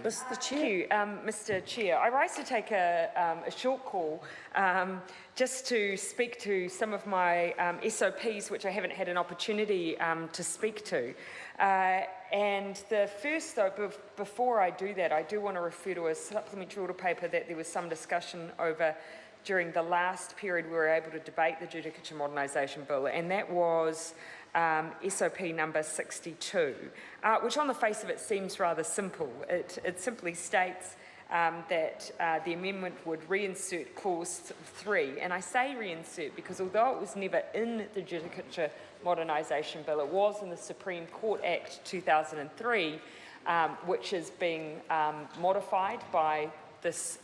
Mr. Chair. Thank you, Mr. Chair. I rise to take a short call just to speak to some of my SOPs which I haven't had an opportunity to speak to. And the first, though, before I do that, I do want to refer to a supplementary order paper that there was some discussion over during the last period we were able to debate the Judicature Modernisation Bill, and that was SOP number 62, which on the face of it seems rather simple. It simply states that the amendment would reinsert clause 3, and I say reinsert because although it was never in the Judicature Modernisation Bill, it was in the Supreme Court Act 2003, which is being modified by this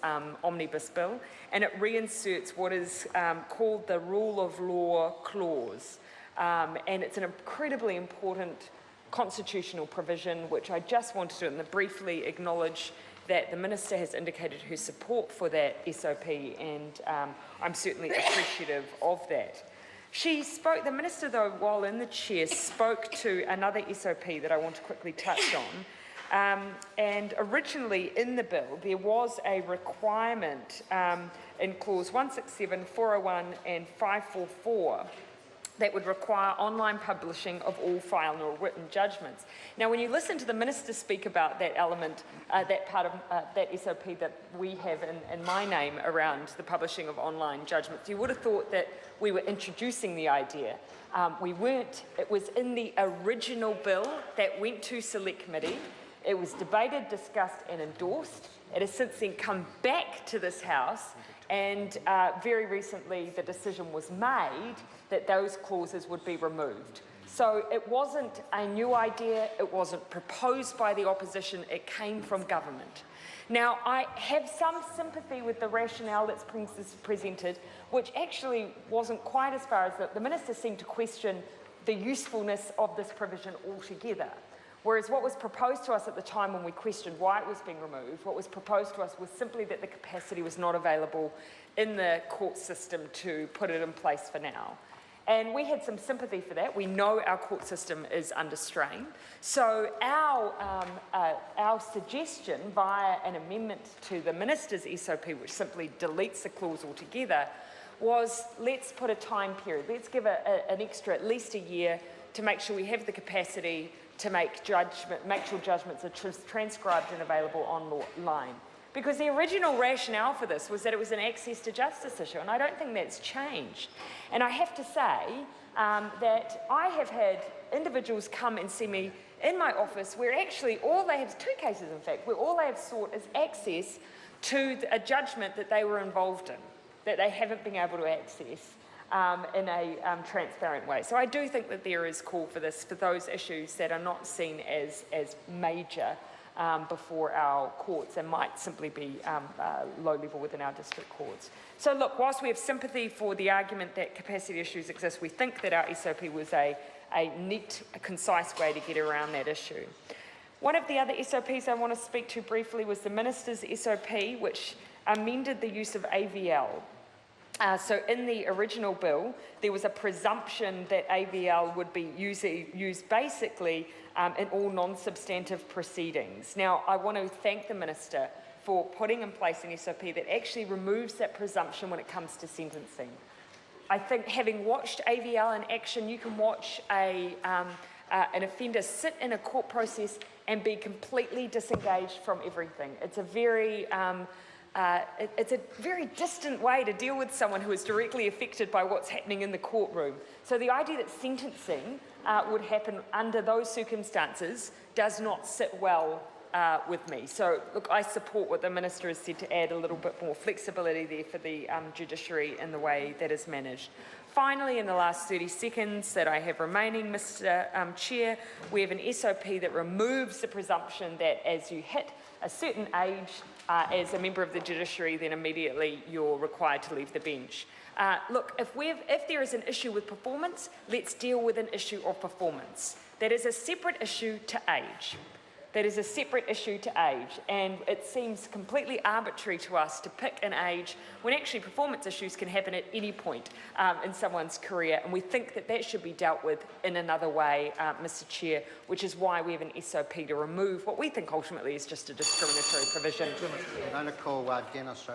omnibus bill, and it reinserts what is called the rule of law clause. And it's an incredibly important constitutional provision which I just wanted to briefly acknowledge that the Minister has indicated her support for that SOP, and I'm certainly appreciative of that. She spoke, the Minister, though, while in the chair, spoke to another SOP that I want to quickly touch on. And originally in the bill, there was a requirement in clause 167, 401 and 544 that would require online publishing of all final or written judgments. Now, when you listen to the Minister speak about that element, that part of that SOP that we have in my name around the publishing of online judgments, you would have thought that we were introducing the idea. We weren't. It was in the original bill that went to Select Committee. It was debated, discussed and endorsed. It has since then come back to this House, and very recently the decision was made that those clauses would be removed. So it wasn't a new idea, it wasn't proposed by the opposition, it came from government. Now, I have some sympathy with the rationale that's presented, which actually wasn't quite as far as the Minister seemed to question the usefulness of this provision altogether. Whereas what was proposed to us at the time when we questioned why it was being removed, what was proposed to us was simply that the capacity was not available in the court system to put it in place for now. And we had some sympathy for that. We know our court system is under strain. So our suggestion via an amendment to the Minister's SOP, which simply deletes the clause altogether, was let's put a time period. Let's give an extra, at least a year, to make sure we have the capacity to make sure judgments are transcribed and available online. Because the original rationale for this was that it was an access to justice issue, and I don't think that's changed. And I have to say that I have had individuals come and see me in my office where actually all they have, 2 cases in fact, where all they have sought is access to a judgment that they were involved in, that they haven't been able to access in a transparent way. So I do think that there is call for this for those issues that are not seen as major before our courts and might simply be low level within our district courts. So look, whilst we have sympathy for the argument that capacity issues exist, we think that our SOP was a neat, concise way to get around that issue. One of the other SOPs I want to speak to briefly was the Minister's SOP, which amended the use of AVL. So in the original bill, there was a presumption that AVL would be used basically in all non-substantive proceedings. Now, I want to thank the Minister for putting in place an SOP that actually removes that presumption when it comes to sentencing. I think having watched AVL in action, you can watch an offender sit in a court process and be completely disengaged from everything. It's a very distant way to deal with someone who is directly affected by what's happening in the courtroom. So the idea that sentencing would happen under those circumstances does not sit well with me. So look, I support what the Minister has said to add a little bit more flexibility there for the judiciary in the way that is managed. Finally, in the last 30 seconds that I have remaining, Mr. Chair, we have an SOP that removes the presumption that as you hit a certain age as a member of the judiciary, then immediately you're required to leave the bench. Look, if there is an issue with performance, let's deal with an issue of performance. That is a separate issue to age. that is a separate issue to age, and it seems completely arbitrary to us to pick an age when actually performance issues can happen at any point in someone's career, and we think that that should be dealt with in another way, Mr. Chair, which is why we have an SOP to remove what we think ultimately is just a discriminatory provision. I'm going to call Dennis.